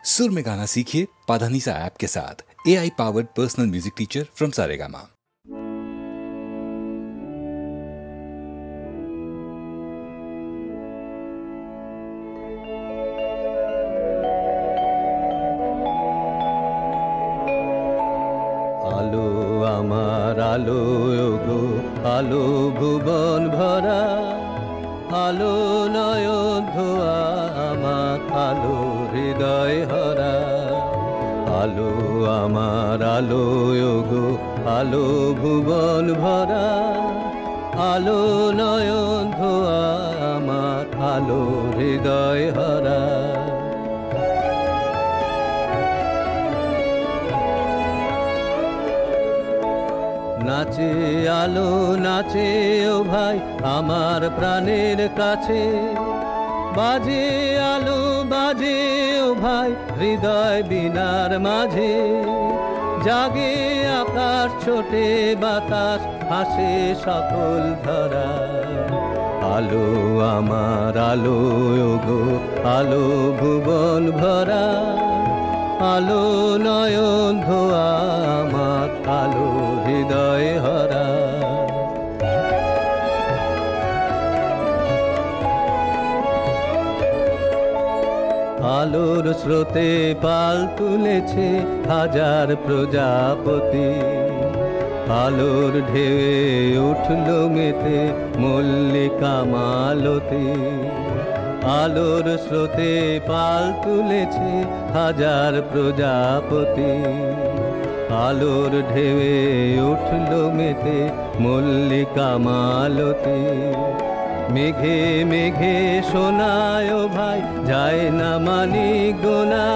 सुर में गाना सीखिए पाधानीसा ऐप के साथ। AI powered personal music teacher from Saregama. আলো আমার আলো গো আলো ভুবন ভরা আলো নয়ন ধোয়া আমার আলো হৃদয় হরা আলো আমার আলো গো আলো ভুবন ভরা আলো নয়ন ধোয়া আমার আলো হৃদয় হরা নাচে আলো নাচে ও ভাই আমার প্রাণের কাছে বাজে আলো বাজে ও ভাই হৃদয় বিনার মাঝে জাগে আকাশ ছোটে বাতাস হাসে সকল ধরা আলো আমার আলো গো আলো ভুবন ভরা আলো নয়ন ধোয়া আমার আলো হৃদয় হরা আলোর স্রোতে পাল তুলেছে হাজার প্রজাপতি আলোর ঢেউয়ে উঠল মেতে মল্লিকা মালতী আলোর স্রোতে পাল তুলেছে হাজার প্রজাপতি আলোর ঢেউয়ে উঠল মেতে মল্লিকা মালতী মেঘে মেঘে শোনায় ভাই যায় না মানি গোনা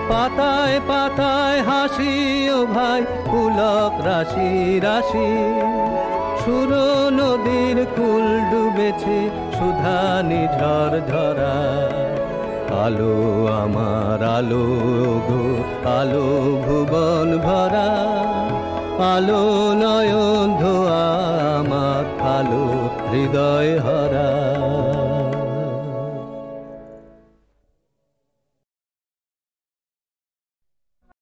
পাতায় পাতায় হাসি ও ভাই পুলক রাশি রাশি সুর নদীর কুল ডুবেছে সুধা নিঝর ধরা আলো আমার আলো গো আলো ভুবন ভরা আলো নয়ন ধোয়া আমার আলো হৃদয় হরা